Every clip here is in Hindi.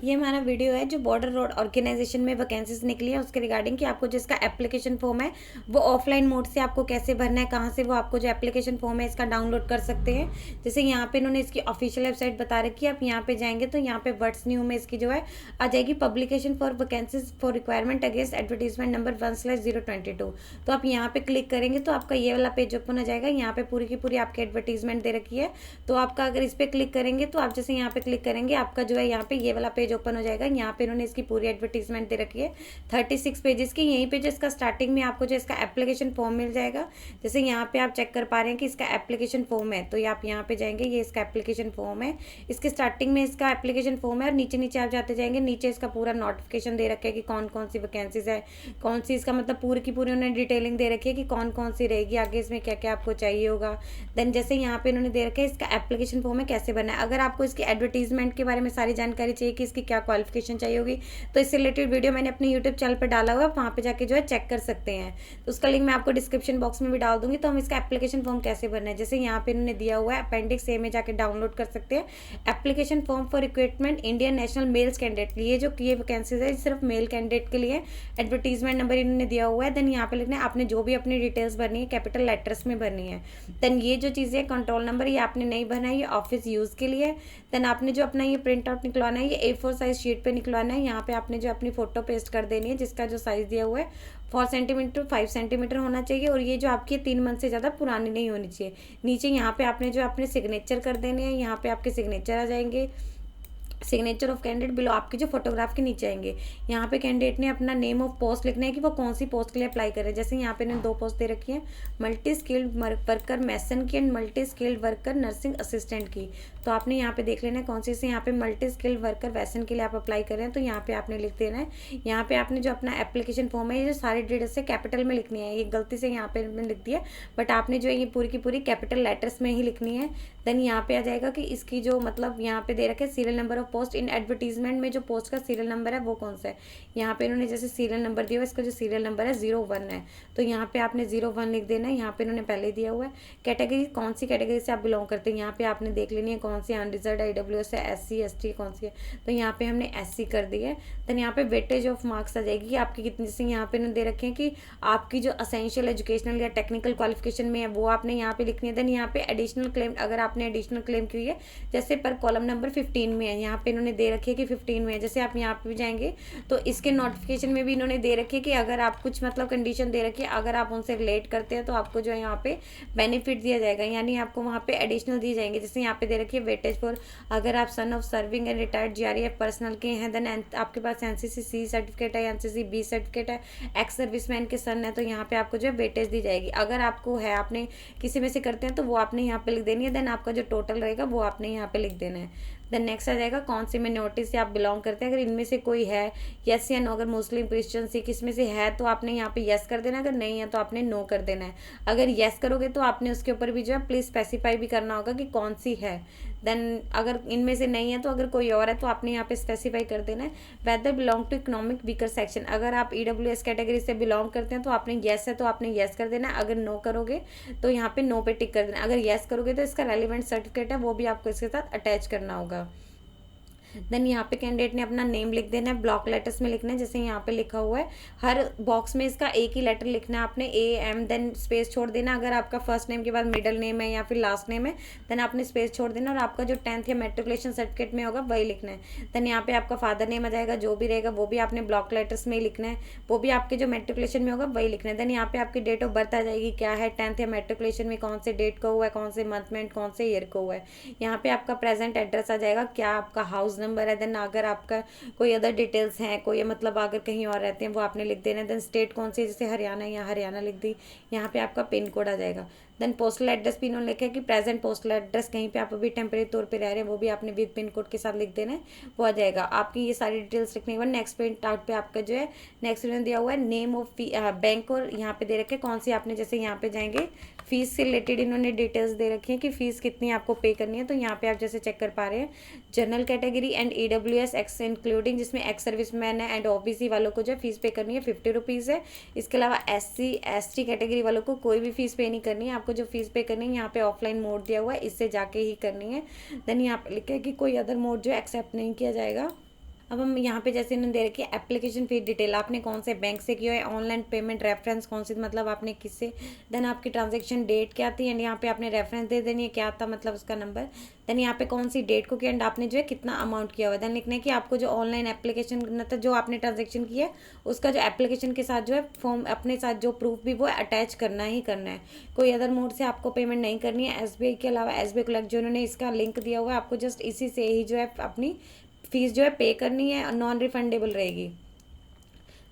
ये हमारा वीडियो है जो बॉर्डर रोड ऑर्गेनाइजेशन में वैकेंसीज निकली है उसके रिगार्डिंग कि आपको जिसका एप्लीकेशन फॉर्म है वो ऑफलाइन मोड से आपको कैसे भरना है, कहाँ से वो आपको जो एप्लीकेशन फॉर्म है इसका डाउनलोड कर सकते हैं। जैसे यहाँ पे इन्होंने इसकी ऑफिशियल वेबसाइट बता रखी है, आप यहाँ पे जाएंगे तो यहाँ पे व्हाट्स न्यू में इसकी जो है आ जाएगी publication for vacancies for requirement against advertisement number 1/022। तो आप यहाँ पे क्लिक करेंगे तो आपका ये वाला पेज ओपन हो जाएगा। यहाँ पे पूरी की पूरी आपकी एडवर्टीजमेंट दे रखी है। तो आपका अगर इस पर क्लिक करेंगे तो आप जैसे यहाँ पे क्लिक करेंगे आपका जो है यहाँ पे ये वाला पेज ओपन हो जाएगा। यहाँ पे इन्होंने इसकी पूरी एडवर्टीजमेंट दे रखी है 36 पेजेस की। यहीं पे जो इसका स्टार्टिंग में आपको जो इसका एप्लीकेशन फॉर्म मिल जाएगा। जैसे यहाँ पे आप चेक कर पा रहे हैं कि इसका एप्लीकेशन फॉर्म है, तो आप यहाँ पे जाएंगे, ये इसका एप्लीकेशन फॉर्म है। इसके स्टार्टिंग में इसका एप्लीकेशन फॉर्म है और नीचे नीचे आप जाते जाएंगे, नीचे इसका पूरा नोटिफिकेशन दे रखा है कि कौन कौन सी वैकेंसीज है, कौन सी इसका मतलब पूरी की पूरी उन्होंने डिटेलिंग दे रखी है कि कौन कौन सी रहेगी, आगे इसमें क्या क्या आपको चाहिए होगा। देन जैसे यहाँ पे इन्होंने दे रखा है इसका एप्लीकेशन फॉर्म है कैसे बनना है। अगर आपको इसकी एडवर्टीजमेंट के बारे में सारी जानकारी चाहिए कि इसकी क्या क्वालिफिकेशन चाहिए होगी तो इससे रिलेटेड वीडियो मैंने अपने यूट्यूब चैनल पर डाला हुआ है, वहाँ पे जाके जो है चेक कर सकते हैं। तो उसका लिंक मैं आपको डिस्क्रिप्शन बॉक्स में भी डाल दूंगी। तो हम इसका एप्लीकेशन फॉर्म कैसे भरना है, जैसे यहाँ पे इन्होंने दिया हुआ है अपेंडिक्स ए में जाके डाउनलोड कर सकते हैं। Application form for recruitment Indian national males candidate, ये जो ये वैकेंसीज है सिर्फ मेल कैंडिडेट के लिए। एडवर्टीजमेंट नंबर इन्होंने दिया हुआ है। देन यहाँ पे लिखना है आपने जो भी अपनी डिटेल्स भरनी है कैपिटल लेटर्स में भरनी है। देन ये जो चीज़ें कंट्रोल नंबर ये आपने नहीं भरना है, ये ऑफिस यूज़ के लिए। देन आपने जो अपना ये प्रिंट आउट निकलवाना है ये A4 साइज शीट पे निकलवाना है। यहाँ पे आपने जो अपनी फोटो पेस्ट कर देनी है जिसका जो साइज दिया हुआ है 4 सेंटीमीटर 5 सेंटीमीटर होना चाहिए और ये जो आपकी 3 मंथ से ज़्यादा पुरानी नहीं होनी चाहिए। नीचे यहाँ पे आपने जो अपने सिग्नेचर कर देने हैं, यहाँ पे आपके सिग्नेचर आ जाएंगे, सिग्नेचर ऑफ कैंडिडेट बिलो आपकी जो फोटोग्राफ के नीचे आएंगे। यहाँ पे कैंडिडेट ने अपना नेम ऑफ पोस्ट लिखना है कि वो कौन सी पोस्ट के लिए अप्लाई कर रहे हैं। जैसे यहाँ पे इन्होंने 2 पोस्ट दे रखी है, मल्टी स्किल्ड वर्कर मैसन की and multi skilled worker nursing assistant की। तो आपने यहाँ पे देख लेना है कौन सी से यहाँ पे मल्टी स्किल्ड वर्कर वैसन के लिए आप अप्लाई कर रहे हैं, तो यहाँ पे आपने लिख देना है। यहाँ पे आपने जो अपना एप्लीकेशन फॉर्म है ये जो सारी डिटेल्स है कैपिटल में लिखनी है। ये गलती से यहाँ पे लिख दिया बट आपने जो है ये पूरी की पूरी कैपिटल लेटर्स में ही लिखनी है। देन यहाँ पे आ जाएगा कि इसकी जो मतलब यहाँ पे दे रखे serial number of post in advertisement में जो पोस्ट का सीरियल नंबर है वो कौन सा है। यहाँ पे इन्होंने जैसे सीरियल नंबर दिया हुआ है, इसका जो सीरियल नंबर है 01 है, तो यहाँ पे आपने 01 लिख देना है। यहाँ पे इन्होंने पहले दिया हुआ है कैटेगरी, कौन सी कैटेगरी से आप बिलोंग करते हैं। यहाँ पे आपने देख लेनी है कौन सी अनरिजर्व IWS है, SC ST कौन सी है, तो यहाँ पे हमने SC कर दी है। देन यहाँ पे वेटेज ऑफ मार्क्स आ जाएगी कि आपकी कितनी, जैसे यहाँ पे इन्होंने दे रखे हैं कि आपकी जो असेंशियल एजुकेशनल या टेक्निकल क्वालिफिकेशन में है वो आपने यहाँ पे लिखनी है। देन यहाँ पे एडिशनल क्लेम, अगर आपने एडिशनल क्लेम की है जैसे पर कॉलम नंबर 15 में है, यहाँ पे इन्होंने दे रखी है कि 15 में है। जैसे आप यहाँ पे भी जाएंगे तो इसके नोटिफिकेशन में भी इन्होंने दे रखी है कि अगर आप कुछ मतलब कंडीशन दे रखी है, अगर आप उनसे रिलेट करते हैं तो आपको जो है यहाँ पे बेनिफिट दिया जाएगा, यानी आपको वहाँ पे एडिशनल दी जाएंगे। जैसे यहाँ पे दे रखी है वेटेज फॉर, अगर आप son of serving and retired GREF personal के हैं, देन आपके पास NCC C सर्टिफिकेट है, NCC B सर्टिफिकेट है, एक्स सर्विसमैन के सन है, तो यहाँ पे आपको जो है वेटेज दी जाएगी। अगर आपको है, आपने किसी में से करते हैं तो वो आपने यहाँ पे लिख देनी है। देन आपका जो टोटल रहेगा वो आपने यहाँ पे लिख देना है। देन नेक्स्ट आ जाएगा कौन सी मिनोरिटी से आप बिलोंग करते हैं। अगर इनमें से कोई है यस या नो, अगर मुस्लिम क्रिश्चियन सिख इसमें से है तो आपने यहाँ पे यस कर देना, अगर नहीं है तो आपने नो कर देना है। अगर यस करोगे तो आपने उसके ऊपर भी जो है प्लीज स्पेसिफाई भी करना होगा कि कौन सी है। देन अगर इनमें से नहीं है तो अगर कोई और है तो आपने यहाँ पे स्पेसिफाई कर देना है। Whether belong to economic weaker section, अगर आप EWS कैटेगरी से बिलोंग करते हैं तो आपने यस है तो आपने यस कर देना है। अगर नो करोगे तो यहाँ पे नो पे टिक कर देना। अगर यस करोगे तो इसका रेलिवेंट सर्टिफिकेट है वो भी आपको इसके साथ अटैच करना होगा। देन यहाँ पे कैंडिडेट ने अपना नेम लिख देना है, ब्लॉक लेटर्स में लिखना है। जैसे यहाँ पे लिखा हुआ है हर बॉक्स में इसका एक ही लेटर लिखना है आपने, AM, देन स्पेस छोड़ देना। अगर आपका फर्स्ट नेम के बाद मिडिल नेम है या फिर लास्ट नेम है देन आपने स्पेस छोड़ देना और आपका जो 10th या मेट्रिकुलेशन सर्टिफिकेट में होगा वही लिखना है। देन यहाँ पे आपका फादर नेम आ जाएगा, जो भी रहेगा वो भी आपने ब्लॉक लेटर्स में ही लिखना है, वो भी आपके जो मेट्रिकुलेशन में होगा वही लिखना है। देन यहाँ पे आपकी डेट ऑफ बर्थ आ जाएगी, क्या है 10th या मेट्रिकुलेशन में कौन से डेट को हुआ है, कौन से मंथ में, कौन से ईयर को हुआ है। यहाँ पे आपका प्रेजेंट एड्रेस आ जाएगा, क्या आपका हाउस नंबर है। देन अगर आपका कोई अदर डिटेल्स हैं, कोई मतलब अगर कहीं और रहते हैं वो आपने लिख देना है। देन स्टेट कौन सी, जैसे हरियाणा या हरियाणा लिख दी। यहाँ पे आपका पिन कोड आ जाएगा। देन पोस्टल एड्रेस भी इन्होंने लिखा है कि प्रेजेंट पोस्टल एड्रेस कहीं पे आप अभी टेम्परेरी तौर पे रह रहे हैं वो भी आपने विद पिन कोड के साथ लिख देना है, वो आ जाएगा। आपकी ये सारी डिटेल्स लिखने के बाद नेक्स्ट प्रिंट आउट पे आपका जो है नेक्स्ट इन्होंने दिया हुआ है नेम ऑफ बैंक, और यहाँ पे दे रखे कौन सी आपने, जैसे यहाँ पे जाएंगे फीस से रिलेटेड इन्होंने डिटेल्स दे रखी है कि फीस कितनी आपको पे करनी है। तो यहाँ पे आप जैसे चेक कर पा रहे हैं general category and EWS x including, जिसमें एक्स सर्विसमैन है एंड OBC वालों को जो फीस पे करनी है 50 रुपीज़ है। इसके अलावा SC ST कैटेगरी वालों को कोई भी फीस पे नहीं करनी है। आपको जो फीस पे करनी है यहाँ पे ऑफलाइन मोड दिया हुआ है, इससे जाके ही करनी है। देन यहाँ पे लिखा है कि कोई अदर मोड जो एक्सेप्ट नहीं किया जाएगा। अब हम यहाँ पे जैसे इन्होंने दे रखी है एप्लीकेशन फी डिटेल, आपने कौन से बैंक से किया है, ऑनलाइन पेमेंट रेफरेंस कौन सी, मतलब आपने किससे, देन आपकी ट्रांजेक्शन डेट क्या थी, एंड यहाँ पे आपने रेफरेंस दे देनी है क्या था, मतलब उसका नंबर, देन यहाँ पे कौन सी डेट को किया, एंड आपने जो है कितना अमाउंट किया हुआ है, देन लिखना है कि आपको जो ऑनलाइन एप्लीकेशन मतलब जो आपने ट्रांजेक्शन किया है उसका जो एप्लीकेशन के साथ जो है फॉर्म अपने साथ जो प्रूफ भी वो अटैच करना ही करना है। कोई अदर मोड से आपको पेमेंट नहीं करनी है। एसबीआई के अलावा एसबीआई कलेक्ट जो उन्होंने इसका लिंक दिया हुआ है, आपको जस्ट इसी से ही जो है अपनी फीस जो है पे करनी है, नॉन रिफंडेबल रहेगी।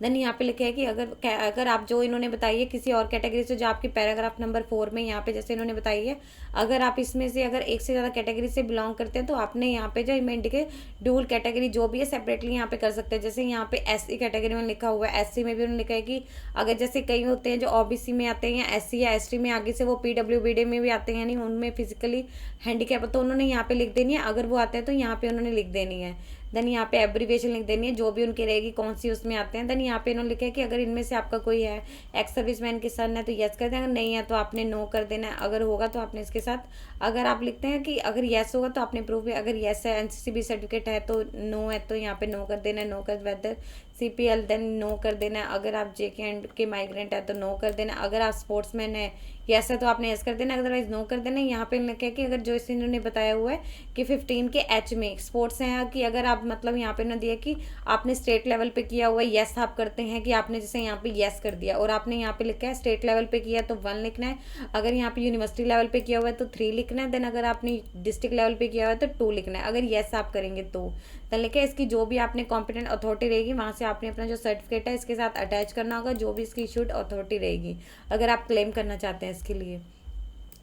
देन यहाँ पे लिखा है कि अगर आप जो इन्होंने बताई है किसी और कैटेगरी से, जो आपकी पैराग्राफ नंबर 4 में यहाँ पे जैसे इन्होंने बताई है, अगर आप इसमें से अगर एक से ज़्यादा कैटेगरी से बिलोंग करते हैं तो आपने यहाँ पे जो इंडिके ड्यूल कैटेगरी जो भी है सेपरेटली यहाँ पे कर सकते हैं। जैसे यहाँ पे एससी कैटेगरी में लिखा हुआ है, एससी में भी उन्होंने लिखा है कि अगर जैसे कई होते हैं जो ओबीसी में आते हैं या एससी या एसटी में आगे से वो पीडब्ल्यूबीडी में भी आते हैं, यानी उनमें फिजिकली हैंडीकैप, तो उन्होंने यहाँ पे लिख देनी है। अगर वो आते हैं तो यहाँ पे उन्होंने लिख देनी है। देन यहाँ पे एब्रीविएशन लिख देनी है जो भी उनकी रहेगी, कौन सी उसमें आते हैं। देन यहाँ पे इन्होंने लिखा है कि अगर इनमें से आपका कोई है एक्स सर्विसमैन के सन है तो यस कर दें, अगर नहीं है तो आपने नो कर देना है, अगर होगा तो आपने इसके साथ, अगर आप लिखते हैं कि अगर यस होगा तो आपने प्रूफ, अगर यस है एनसीसीबी सर्टिफिकेट है तो नो है तो यहाँ पे नो कर देना है, नो कर वेदर सीपीएल देन नो कर देना है, अगर आप जेके एंड के माइग्रेंट है तो नो कर देना, अगर आप स्पोर्ट्समैन है यस है तो आपने यस कर देना, अदरवाइज नो कर देना। यहाँ पे लिखा है कि अगर जो इस इन्होंने बताया हुआ है कि 15 के एच में स्पोर्ट्स हैं कि अगर आप मतलब यहाँ पे दिया कि आपने स्टेट लेवल पे किया हुआ है, यस आप करते हैं कि आपने जैसे यहाँ पे यस कर दिया और आपने यहाँ पे लिखा है स्टेट लेवल पे किया तो 1 लिखना है, अगर यहाँ पे यूनिवर्सिटी लेवल पे किया हुआ है तो 3 लिखना है, देन अगर आपने डिस्ट्रिक्ट लेवल पे किया हुआ है तो 2 लिखना है, अगर यस आप करेंगे तो देन लिखा है इसकी जो भी आपने कॉम्पिटेंट अथॉरिटी रहेगी वहाँ से आपने अपना जो सर्टिफिकेट है इसके साथ अटैच करना होगा, जो भी इसकी इशूड अथॉरिटी रहेगी अगर आप क्लेम करना चाहते हैं इसके लिए।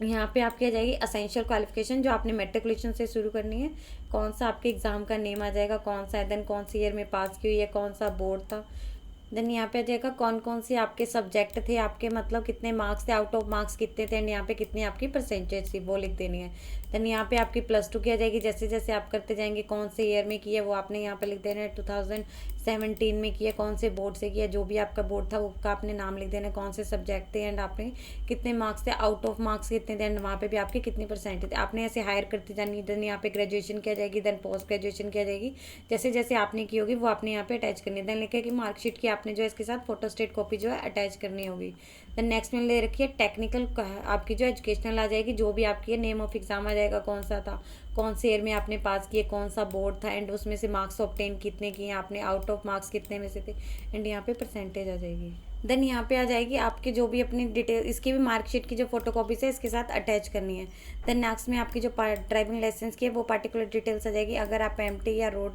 यहाँ पे आपकी आ जाएगी असेंशियल क्वालिफिकेशन, जो आपने मेट्रिकुलेशन से शुरू करनी है, कौन सा आपके एग्ज़ाम का नेम आ जाएगा, कौन सा है, देन कौन सी ईयर में पास की हुई है, कौन सा बोर्ड था, देन यहाँ पे आ जाएगा कौन कौन से आपके सब्जेक्ट थे, आपके मतलब कितने मार्क्स थे, आउट ऑफ मार्क्स कितने थे, एंड यहाँ पे कितनी आपकी परसेंटेज थी वो लिख देनी है। देन यहाँ पे आपकी +2 की आ जाएगी, जैसे जैसे आप करते जाएंगे कौन से ईयर में किया वो आपने यहाँ पे लिख देना है, 2017 में किया, कौन से बोर्ड से किया, जो भी आपका बोर्ड था उसका आपने नाम लिख देना है, कौन से सब्जेक्ट थे एंड आपने कितने मार्क्स थे, आउट ऑफ मार्क्स कितने थे, एंड वहाँ पे भी आपके कितनी परसेंटेज थे, आपने ऐसे हायर करती जानी है। देन यहाँ पे ग्रेजुएशन की आ जाएगी, देन पोस्ट ग्रेजुएशन की आ जाएगी, जैसे जैसे आपने की होगी वो आपने यहाँ पे अटैच करनी है। देन लिखा है कि मार्कशीट की आपने जो है इसके साथ फोटोस्टेट कॉपी जो है अटैच करनी होगी। देन नेक्स्ट में ले रखी है टेक्निकल, आपकी जो एजुकेशनल आ जाएगी, जो भी आपकी है, नेम ऑफ एग्जाम आ जाएगा, कौन सा था, कौन से ईयर में आपने पास किए, कौन सा बोर्ड था, एंड उसमें से मार्क्स ऑब्टेन कितने किए आपने, आउट ऑफ मार्क्स कितने में से थे, एंड यहाँ पे परसेंटेज आ जाएगी। देन यहाँ पे आ जाएगी आपकी जो भी अपनी डिटेल, इसकी भी मार्कशीट की जो फोटोकॉपीज है इसके साथ अटैच करनी है। देन नेक्स्ट में आपकी जो ड्राइविंग लाइसेंस की है वो पार्टिकुलर डिटेल्स आ जाएगी, अगर आप एमटी या रोड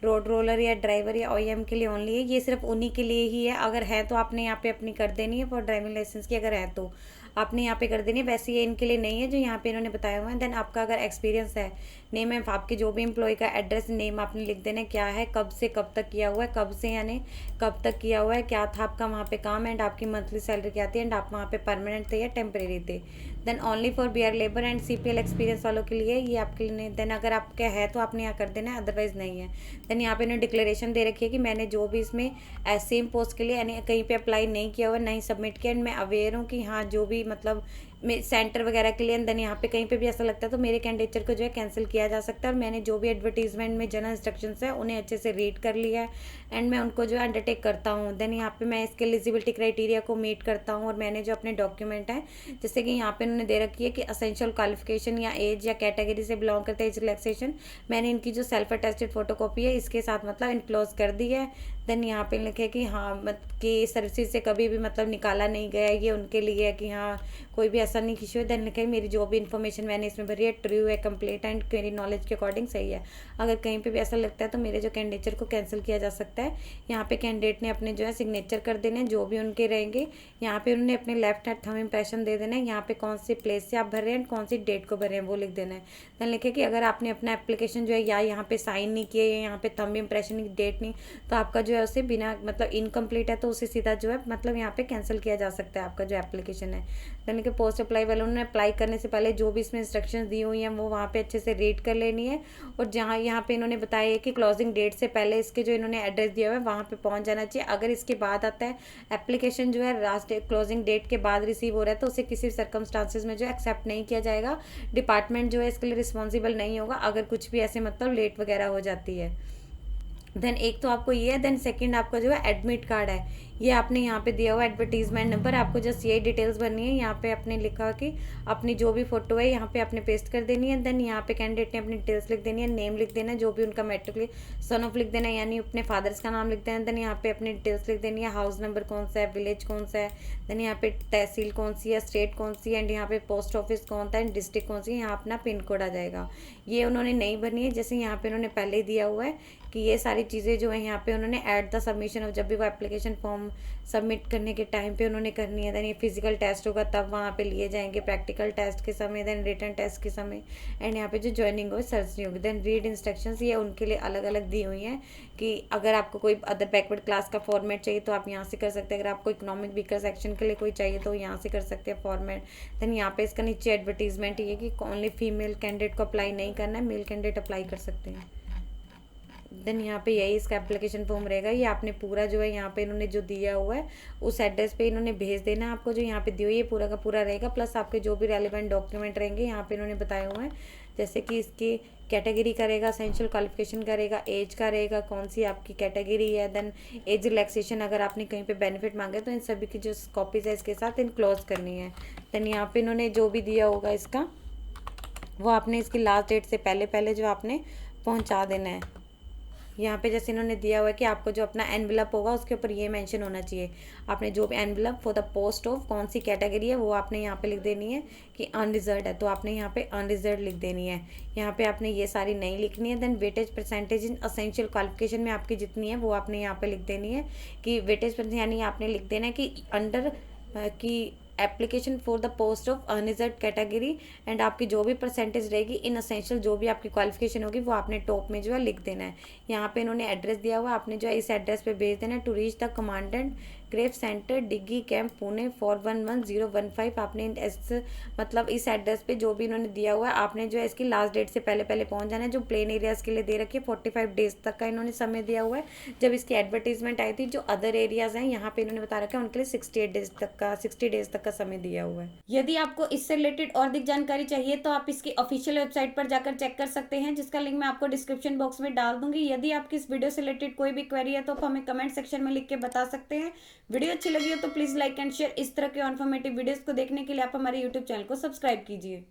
रोलर या ड्राइवर या ओईएम के लिए ओनली है, ये सिर्फ उन्हीं के लिए ही है, अगर है तो आपने यहाँ पे अपनी कर देनी है फॉर ड्राइविंग लाइसेंस की, अगर है तो आपने यहाँ पे कर देनी है, वैसे ये इनके लिए नहीं है जो यहाँ पे इन्होंने बताया हुआ है। देन आपका अगर एक्सपीरियंस है, नेम है आपके जो भी एम्प्लॉय का एड्रेस नेम आपने लिख देना है, क्या है, कब से कब तक किया हुआ है, कब से यानी कब तक किया हुआ है, क्या था आपका वहाँ पे काम, एंड आपकी मंथली सैलरी क्या थी, एंड आप वहाँ पे परमानेंट थे या टेम्परेरी थे। Then only for bear labour and CPL experience वालों के लिए, ये आपके लिए नहीं। देन अगर आपका है तो आपने यहाँ कर देना है, अदरवाइज नहीं है। देन यहाँ पे इन्होंने डिक्लेरेशन दे रखी है कि मैंने जो भी इसमें सेम पोस्ट के लिए यानी कहीं पे अप्लाई नहीं किया हुआ, नहीं सबमिट किया, एंड मैं अवेयर हूँ कि हाँ जो भी मतलब सेंटर वगैरह के लिए, देन यहाँ पे कहीं पे भी ऐसा लगता है तो मेरे कैंडिडेचर को जो है कैंसिल किया जा सकता है, और मैंने जो भी एडवर्टीजमेंट में जनरल इंस्ट्रक्शंस है उन्हें अच्छे से रीड कर लिया है एंड मैं उनको जो है अंडरटेक करता हूँ। देन यहाँ पे मैं इसके एलिजिबिलिटी क्राइटेरिया को मीट करता हूँ, और मैंने जो अपने डॉक्यूमेंट है जैसे कि यहाँ पे उन्होंने दे रखी है कि असेंशियल क्वालिफिकेशन या एज या कैटेगरी से बिलोंग करते हैं, एज रिलैक्सेशन, मैंने इनकी जो सेल्फ अटेस्टेड फोटोकॉपी है इसके साथ मतलब इनक्लोज कर दी है। देन यहाँ पे लिखे कि हाँ कि सर्विस से कभी भी मतलब निकाला नहीं गया, ये उनके लिए है कि हाँ कोई भी ऐसा नहीं इशू है। देन लिखे मेरी जो भी इन्फॉर्मेशन मैंने इसमें भरी है ट्रू है, कंप्लीट एंड मेरी नॉलेज के अकॉर्डिंग सही है, अगर कहीं पे भी ऐसा लगता है तो मेरे जो कैंडिडेचर को कैंसिल किया जा सकता है। यहाँ पे कैंडिडेट ने अपने जो है सिग्नेचर कर देने जो भी उनके रहेंगे, यहाँ पे उन्होंने अपने लेफ्ट हैंड थंब इम्प्रेशन दे देना है, यहाँ पे कौन सी प्लेस से आप भर रहे हैं, कौन सी डेट को भर रहे हैं वो लिख देना है। देन लिखे कि अगर आपने अपना एप्लीकेशन जो है या यहाँ पे साइन नहीं किया या यहाँ पे थंब इम्प्रेशन की डेट नहीं, तो आपका जो है उसे बिना मतलब इनकम्प्लीट है तो उसे सीधा जो है मतलब यहाँ पे कैंसिल किया जा सकता है आपका जो एप्लीकेशन है। यानी कि पोस्ट अप्लाई वाले उन्होंने अप्लाई करने से पहले जो भी इसमें इंस्ट्रक्शंस दी हुई हैं वो वहाँ पे अच्छे से रीड कर लेनी है, और जहाँ यहाँ पे इन्होंने बताया है कि क्लोजिंग डेट से पहले इसके जो इन्होंने एड्रेस दिया हुआ है वहाँ पे पहुँच जाना चाहिए। अगर इसके बाद आता है एप्लीकेशन जो है लास्ट क्लोजिंग डेट के बाद रिसीव हो रहा है तो उसे किसी सर्कमस्टांसिस में जो एक्सेप्ट नहीं किया जाएगा, डिपार्टमेंट जो है इसके लिए रिस्पॉन्सिबल नहीं होगा अगर कुछ भी ऐसे मतलब लेट वगैरह हो जाती है। देन एक तो आपको ये है, देन सेकंड आपका जो है एडमिट कार्ड है, ये आपने यहाँ पे दिया हुआ एडवर्टीजमेंट नंबर, आपको जस्ट यही डिटेल्स भरनी है। यहाँ पे आपने लिखा कि अपनी जो भी फोटो है यहाँ पे आपने पेस्ट कर देनी है। देन यहाँ पे कैंडिडेट ने अपनी डिटेल्स लिख देनी है, नेम लिख देना है जो भी उनका मैट्रिक, सन ऑफ लिख देना है यानी अपने फादर्स का नाम लिख देना है। देन यहाँ पे अपनी डिटेल्स लिख देनी है, हाउस नंबर कौन सा है, विलेज कौन सा है, देन यहाँ पे तहसील कौन सी है, स्टेट कौन सी है, एंड यहाँ पे पोस्ट ऑफिस कौन सा है, डिस्ट्रिक्ट कौन सी है, यहाँ अपना पिन कोड आ जाएगा। ये उन्होंने नहीं भरनी है, जैसे यहाँ पे उन्होंने पहले ही दिया हुआ है कि ये सारी चीज़ें जो है यहाँ पे उन्होंने एट द सबमिशन ऑफ, जब भी वो एप्लीकेशन फॉर्म सबमिट करने के टाइम पे उन्होंने करनी है। देन ये फिजिकल टेस्ट होगा तब वहाँ पे लिए जाएंगे, प्रैक्टिकल टेस्ट के समय, देन रिटन टेस्ट के समय, एंड यहाँ पे जो ज्वाइनिंग हो सर्जरी होगी। देन रीड इंस्ट्रक्शंस ये उनके लिए अलग अलग दी हुई हैं कि अगर आपको कोई अदर बैकवर्ड क्लास का फॉर्मेट चाहिए तो आप यहाँ से कर सकते हैं, अगर आपको इकोनॉमिक वीकर सेक्शन के लिए कोई चाहिए तो यहाँ से कर सकते हैं फॉर्मेट। देन यहाँ पे इसका नीचे एडवर्टीजमेंट ये कि ओनली फीमेल कैंडिडेट को अप्लाई नहीं करना है, मेल कैंडिडेट अप्लाई कर सकते हैं। देन यहाँ पे यही इसका एप्लीकेशन फॉर्म रहेगा, ये आपने पूरा जो है यहाँ पे इन्होंने जो दिया हुआ है उस एड्रेस पे इन्होंने भेज देना है आपको, जो यहाँ पे दी हुई है पूरा का पूरा रहेगा, प्लस आपके जो भी रेलिवेंट डॉक्यूमेंट रहेंगे यहाँ पे इन्होंने बताए हुए हैं, जैसे कि इसकी कैटेगरी करेगा, एसेंशियल क्वालिफिकेशन करेगा, एज का रहेगा, कौन सी आपकी कैटेगरी है, देन एज रिलैक्सेशन अगर आपने कहीं पे बेनिफिट मांगे तो इन सभी की जो कॉपीज है इसके साथ इनक्लोज करनी है। देन यहाँ पे इन्होंने जो भी दिया होगा इसका वो आपने इसकी लास्ट डेट से पहले पहले जो आपने पहुँचा देना है। यहाँ पे जैसे इन्होंने दिया हुआ है कि आपको जो अपना एनवेलप होगा उसके ऊपर ये मेंशन होना चाहिए, आपने जो भी envelope for the post of कौन सी कैटेगरी है वो आपने यहाँ पे लिख देनी है कि अनरिजर्व्ड है तो आपने यहाँ पे अनरिजर्व्ड लिख देनी है। यहाँ पे आपने ये सारी नहीं लिखनी है। Then weightage percentage in essential qualification में आपकी जितनी है वो आपने यहाँ पे लिख देनी है कि वेटेज परसेंट यानी आपने लिख देना है कि अंडर कि application for the post of unreserved category, and आपकी जो भी परसेंटेज रहेगी इन असेंशियल जो भी आपकी क्वालिफिकेशन होगी वो आपने टॉप में जो है लिख देना है। यहाँ पे इन्होंने एड्रेस दिया हुआ, आपने जो है इस एड्रेस पे भेज देना है, टू रीच द कमांडेंट ग्रेव सेंटर डिग्गी कैंप पुणे 411015। आपने मतलब इस एड्रेस पे जो भी इन्होंने दिया हुआ है आपने जो है इसकी लास्ट डेट से पहले पहले पहुंच जाना है। जो प्लेन एरियाज़ के लिए दे रखी है 45 डेज तक का इन्होंने समय दिया हुआ है। जब इसकी एडवर्टीजमेंट आई थी जो अदर एरियाज़ हैं यहाँ पे इन्होंने बता रखा है उनके लिए 60 डेज तक का समय दिया हुआ है। यदि आपको इससे रिलेटेड और अधिक जानकारी चाहिए तो आप इसकी ऑफिशियल वेबसाइट पर जाकर चेक कर सकते हैं, जिसका लिंक मैं आपको डिस्क्रिप्शन बॉक्स में डाल दूंगी। यदि आपकी इस वीडियो से रिलेटेड कोई भी क्वेरी है तो आप हमें कमेंट सेक्शन में लिख के बता सकते हैं। वीडियो अच्छी लगी हो तो प्लीज़ लाइक एंड शेयर। इस तरह के इन्फॉर्मेटिव वीडियोस को देखने के लिए आप हमारे यूट्यूब चैनल को सब्सक्राइब कीजिए।